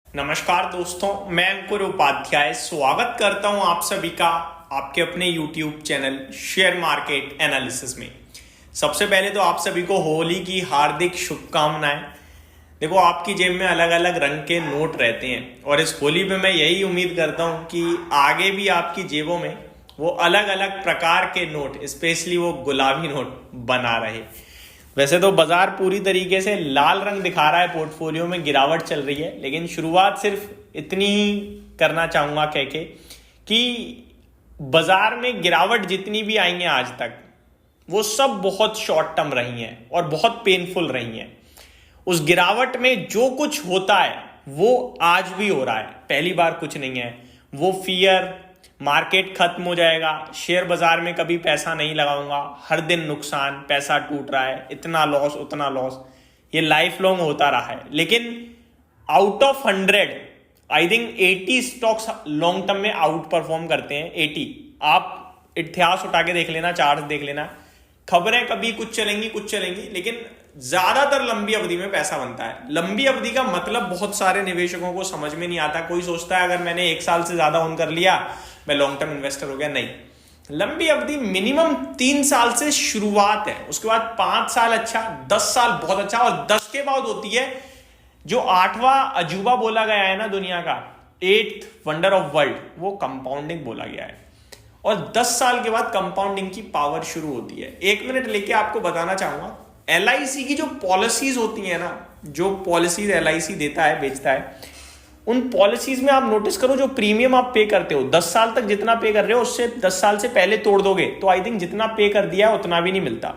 नमस्कार दोस्तों, मैं अंकुर उपाध्याय स्वागत करता हूं आप सभी का आपके अपने YouTube channel share market analysis में। सबसे पहले तो आप सभी को होली की हार्दिक शुभकामनाएं। देखो, आपकी जेब में अलग अलग रंग के नोट रहते हैं और इस होली पे मैं यही उम्मीद करता हूं कि आगे भी आपकी जेबों में वो अलग अलग प्रकार के नोट, स्पेशली वो गुलाबी नोट बना रहे। वैसे तो बाजार पूरी तरीके से लाल रंग दिखा रहा है, पोर्टफोलियो में गिरावट चल रही है, लेकिन शुरुआत सिर्फ इतनी ही करना चाहूंगा कह के कि बाजार में गिरावट जितनी भी आई है आज तक, वो सब बहुत शॉर्ट टर्म रही हैं और बहुत पेनफुल रही हैं। उस गिरावट में जो कुछ होता है वो आज भी हो रहा है, पहली बार कुछ नहीं है। वो फियर, मार्केट खत्म हो जाएगा, शेयर बाजार में कभी पैसा नहीं लगाऊंगा, हर दिन नुकसान, पैसा टूट रहा है, इतना लॉस उतना लॉस, ये लाइफ लॉन्ग होता रहा है। लेकिन out of 100 I think 80 stocks long term में आउट परफॉर्म करते हैं। 80, आप इतिहास उठा के देख लेना, चार्ट देख लेना। खबरें कभी कुछ चलेंगी, लेकिन ज्यादातर लंबी अवधि में पैसा बनता है। लंबी अवधि का मतलब बहुत सारे निवेशकों को समझ में नहीं आता। कोई सोचता है अगर मैंने 1 साल से ज्यादा ओन कर लिया मैं लॉन्ग टर्म इन्वेस्टर हो गया। नहीं, लंबी अवधि मिनिमम 3 साल से शुरुआत है, उसके बाद 5 साल अच्छा, 10 साल बहुत अच्छा, और 10 के बाद होती है जो 8वां अजूबा बोला गया है ना दुनिया का, 8th वंडर ऑफ वर्ल्ड, वो कंपाउंडिंग बोला गया है। और 10 साल के बाद कंपाउंडिंग की पावर शुरू होती है। 1 मिनट लेके आपको बताना चाहूंगा, LIC की जो पॉलिसीज होती है ना, जो पॉलिसीज LIC देता है, बेचता है, उन पॉलिसीज में आप नोटिस करो जो प्रीमियम आप पे करते हो, 10 साल तक जितना पे कर रहे हो उससे 10 साल से पहले तोड़ दोगे तो आई थिंक जितना पे कर दिया है उतना भी नहीं मिलता।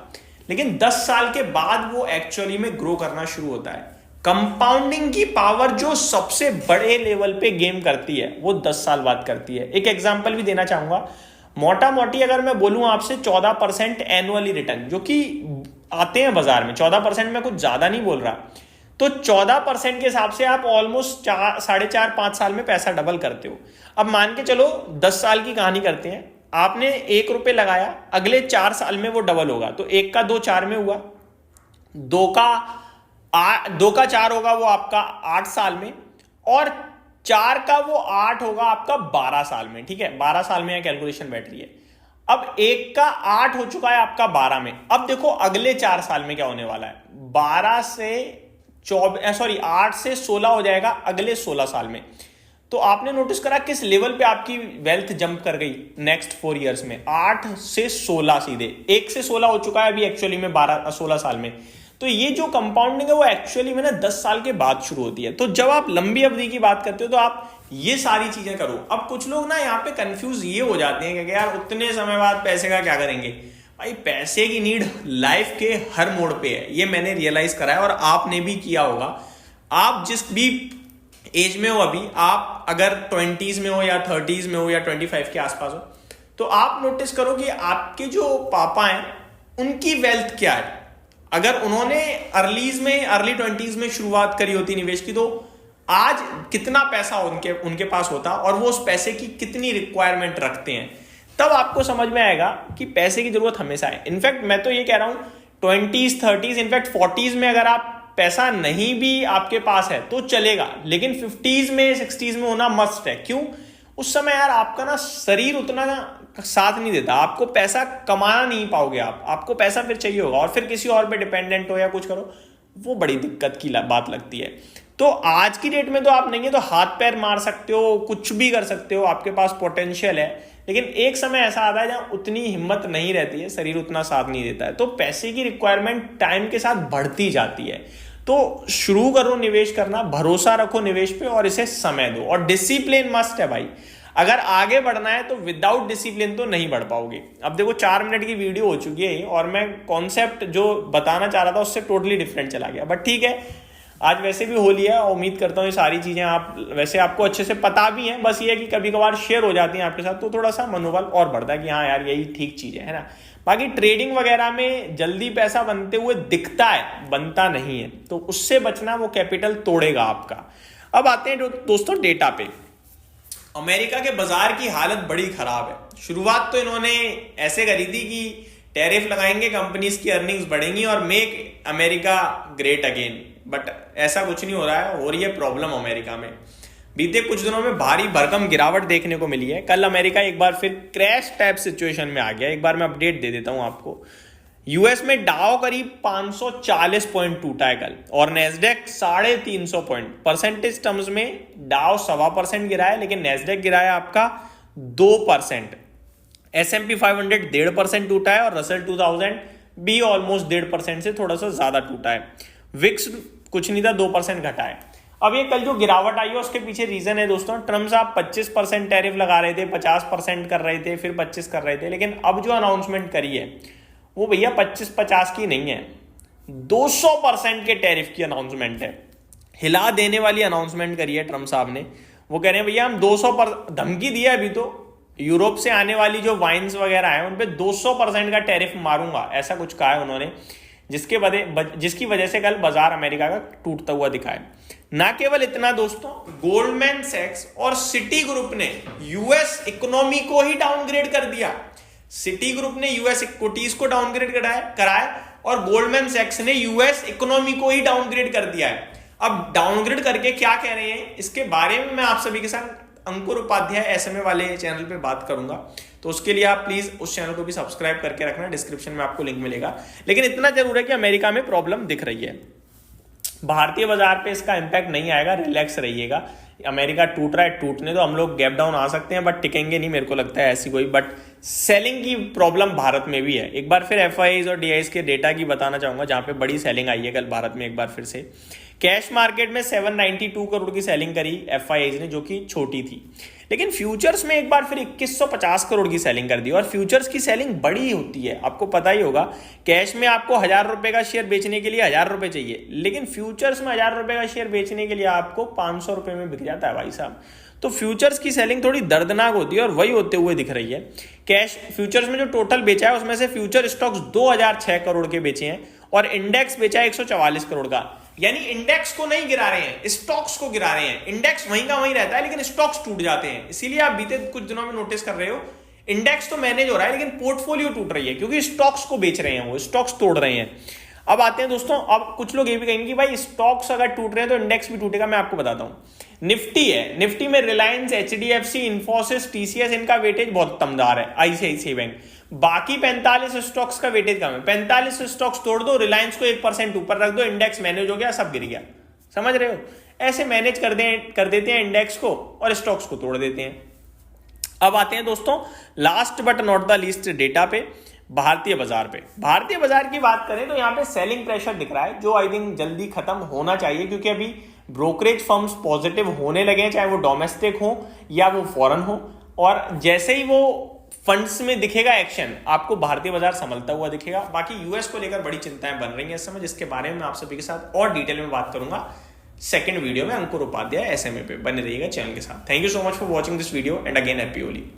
लेकिन 10 साल के बाद वो एक्चुअली में ग्रो करना शुरू होता है। कंपाउंडिंग की पावर जो सबसे बड़े लेवल पे गेम करती है वो 10 साल बाद करती है। एक एग्जांपल भी देना चाहूंगा, मोटा मोटी अगर मैं बोलूं आपसे 14% एनुअली रिटर्न जो कि आते हैं बाजार में, 14% में कुछ ज्यादा नहीं बोल रहा, तो 14% के हिसाब से आप ऑलमोस्ट 4.5-5 साल में पैसा डबल करते हो। अब मान के चलो 10 साल की कहानी करते हैं, आपने 1 रुपए लगाया, अगले 4 साल में वो डबल होगा, तो 1 का 2 4 में हुआ, 2 का 4 होगा वो आपका 8 साल में, और 4 का वो 8 होगा आपका 12 साल में। ठीक है, 12 साल में यह कैलकुलेशन बैठ रही है। अब 1 का 8 हो चुका है आपका 12 में। अब देखो अगले 4 साल में क्या होने वाला है, 8 से 16 हो जाएगा अगले 16 साल में। तो आपने नोटिस करा किस लेवल पे आपकी वेल्थ जंप कर गई नेक्स्ट 4 इयर्स में, 8 से 16 सीधे, 1 से 16 हो चुका है अभी एक्चुअली में 16 साल में। तो ये जो कंपाउंडिंग है वो एक्चुअली में ना 10 साल के बाद शुरू होती है। तो जब आप लंबी अवधि की बात करते हो तो आप ये सारी चीजें करो। अब कुछ लोग ना यहाँ पे कंफ्यूज ये हो जाते हैं कि यार उतने समय बाद पैसे का क्या करेंगे। भाई, पैसे की नीड लाइफ के हर मोड़ पे है, ये मैंने रियलाइज करा है और आपने भी किया होगा। आप जिस भी एज में हो अभी, आप अगर 20s में हो या 30s में हो या 25 के आसपास हो, तो आप नोटिस करो कि आपके जो पापा हैं उनकी वेल्थ क्या है। अगर उन्होंने अर्ली 20s में शुरुआत करी होती निवेश की, तो आज कितना पैसा उनके पास होता और वो उस पैसे की कितनी रिक्वायरमेंट रखते हैं। तब आपको समझ में आएगा कि पैसे की जरूरत हमेशा है। इनफैक्ट मैं तो ये कह रहा हूं 20s, 30s, इनफैक्ट 40s में अगर आप पैसा नहीं भी आपके पास है तो चलेगा, लेकिन 50s में 60s में होना मस्ट है। क्यों? उस समय यार आपका ना शरीर उतना साथ नहीं देता, आपको पैसा कमाना नहीं पाओगे, आपको पैसा फिर चाहिए होगा और फिर किसी और पे डिपेंडेंट हो या कुछ करो, वो बड़ी दिक्कत की बात लगती है। तो आज की डेट में तो आप नहीं है तो हाथ पैर मार सकते हो, कुछ भी कर सकते हो, आपके पास पोटेंशियल है, लेकिन एक समय ऐसा आता है जहां उतनी हिम्मत नहीं रहती है, शरीर उतना साथ नहीं देता है, तो पैसे की रिक्वायरमेंट टाइम के साथ बढ़ती जाती है। तो शुरू करो निवेश करना, भरोसा रखो निवेश पे और इसे समय दो, और डिसिप्लिन मस्ट है भाई। अगर आगे बढ़ना है तो विदाउट डिसिप्लिन तो नहीं बढ़ पाओगे। अब देखो 4 मिनट की वीडियो हो चुकी है और मैं कॉन्सेप्ट जो बताना चाह रहा था उससे टोटली डिफरेंट चला गया, बट ठीक है, आज वैसे भी होली है, उम्मीद करता हूँ ये सारी चीजें वैसे आपको अच्छे से पता भी हैं, बस ये है कि कभी कभार शेयर हो जाती हैं आपके साथ तो थोड़ा सा मनोबल और बढ़ता है कि हाँ यार यही ठीक चीज है ना। बाकी ट्रेडिंग वगैरह में जल्दी पैसा बनते हुए दिखता है, बनता नहीं है, तो उससे बचना, वो कैपिटल तोड़ेगा आपका। अब आते हैं दोस्तों डेटा पे। अमेरिका के बाजार की हालत बड़ी खराब है। शुरुआत तो इन्होंने ऐसे करी थी कि टैरिफ लगाएंगे, कंपनीज की अर्निंग्स बढ़ेंगी और make America great again. But ऐसा कुछ नहीं हो रहा है, हो रही है प्रॉब्लम अमेरिका में। बीते कुछ दिनों में भारी भरकम गिरावट देखने को मिली है। कल अमेरिका एक बार फिर क्रैश टाइप सिचुएशन में आ गया। एक बार मैं अपडेट दे देता हूं आपको। यूएस में डाउ करीब 540 पॉइंट टूटा है कल, और नेस्डेक 350 पॉइंट। परसेंटेज टर्म्स में डाउ 1.25% गिरा है, लेकिन नेस्डेक गिरा है आपका 2%। S&P 500 1.5% टूटा है, और रसल 2000 भी ऑलमोस्ट 1.5% से थोड़ा सा ज्यादा टूटा है। विक्स कुछ नहीं था, 2% घटा है। अब ये कल जो गिरावट आई है उसके पीछे रीजन है दोस्तों, ट्रम्प साहब 25% टैरिफ लगा रहे थे, 50% कर रहे थे, फिर 25 कर रहे थे, लेकिन अब जो अनाउंसमेंट करी है वो भैया 25-50 की नहीं है, 200% के टैरिफ की अनाउंसमेंट है। हिला देने वाली अनाउंसमेंट करी है ट्रम्प साहब ने। वो कह रहे हैं भैया हम 200 पर धमकी दिया, अभी तो यूरोप से आने वाली जो वाइन्स वगैरह है उन पे 200% का टैरिफ मारूंगा, ऐसा कुछ कहा है उन्होंने, जिसकी वजह से कल बाजार अमेरिका का टूटता हुआ दिखा है। ना केवल इतना दोस्तों, गोल्डमैन सैक्स और सिटी ग्रुप ने यूएस इकोनॉमी को ही डाउनग्रेड कर दिया। सिटी ग्रुप ने यूएस इक्विटीज को डाउनग्रेड कराया और गोल्डमैन सैक्स ने यूएस इकोनॉमी को ही डाउनग्रेड कर दिया है। अब डाउनग्रेड करके क्या कह रहे हैं, इसके बारे में मैं आप सभी के साथ अंकुर उपाध्याय एसएमए वाले चैनल पे बात करूंगा, तो उसके लिए आप प्लीज उस चैनल को भी सब्सक्राइब करके रखना, डिस्क्रिप्शन में आपको लिंक मिलेगा। लेकिन इतना जरूर है कि अमेरिका में प्रॉब्लम दिख रही है, भारतीय बाजार पे इसका इंपैक्ट नहीं आएगा, रिलैक्स रहिएगा। अमेरिका टूट रहा है, टूटने तो हम लोग गैप डाउन आ सकते हैं, बट टिकेंगे नहीं मेरे को लगता है ऐसी कोई। बट सेलिंग की प्रॉब्लम भारत में भी है। एक बार फिर एफआईआईज और डीआईज के डेटा की बताना चाहूंगा, जहां पे बड़ी सेलिंग आई है कल भारत में। एक बार फिर से कैश मार्केट में 792 करोड़ की सेलिंग करी एफआईआईज ने, जो कि छोटी थी। लेकिन फ्यूचर्स में एक बार फिर 2150 करोड़ की सेलिंग कर दी, और फ्यूचर्स की सेलिंग बड़ी होती है, आपको पता ही होगा। कैश में आपको 1000 रुपए का शेयर बेचने के लिए 1000 रुपए चाहिए, लेकिन फ्यूचर्स में 1000 रुपए का शेयर बेचने के लिए आपको 500 रुपए में बिक जाता है भाई साहब। तो फ्यूचर्स की सेलिंग थोड़ी दर्दनाक होती है, और वही होते हुए दिख रही है। कैश फ्यूचर्स में जो टोटल बेचा है उसमें से फ्यूचर स्टॉक्स 2006 करोड़ के बेचे हैं, और इंडेक्स बेचा है 144 करोड़ का। यानी इंडेक्स को नहीं गिरा रहे हैं, स्टॉक्स को गिरा रहे हैं। इंडेक्स वहीं का वहीं रहता है, लेकिन स्टॉक्स टूट जाते हैं। इसीलिए आप बीते कुछ दिनों में नोटिस कर रहे हो, इंडेक्स तो मैनेज हो रहा है, लेकिन पोर्टफोलियो टूट रही है, क्योंकि स्टॉक्स को बेच रहे हैं, वो स्टॉक्स तोड़ रहे हैं। अब आते हैं दोस्तों, अब कुछ लोग ये भी कहेंगे कि भाई स्टॉक्स अगर टूट रहे हैं तो इंडेक्स भी टूटेगा। मैं आपको बताता हूं, निफ्टी है, निफ्टी में रिलायंस, एचडीएफसी, इन्फोसिस, टीसीएस, इनका वेटेज बहुत दमदार है, आईसीआईसीआई बैंक। बाकी 45 स्टॉक्स का वेटेज कम है। 45 स्टॉक्स तोड़ दो, रिलायंस को 1% ऊपर रख दो, इंडेक्स मैनेज हो गया, सब गिर गया। समझ रहे हो? ऐसे मैनेज कर देते हैं इंडेक्स को, और स्टॉक्स को तोड़ देते हैं। अब आते हैं दोस्तों last but not the least data पे, भारतीय बाजार पे। भारतीय बाजार की बात करें तो यहाँ पे सेलिंग प्रेशर दिख रहा है, जो आई थिंक जल्दी खत्म होना चाहिए, क्योंकि अभी ब्रोकरेज फर्म्स पॉजिटिव होने लगे हैं, चाहे वो डोमेस्टिक हो या वो फॉरेन हो। और जैसे ही वो फंड्स में दिखेगा एक्शन, आपको भारतीय बाजार संभलता हुआ दिखेगा। बाकी यूएस को लेकर बड़ी चिंताएं बन रही हैं इस समय, जिसके बारे में आप सभी के साथ और डिटेल में बात करूंगा सेकंड वीडियो में। अंकुर उपाध्याय एसएमए पे बने रहिएगा चैनल के साथ। Thank you so much for watching this video, and again happy Holi.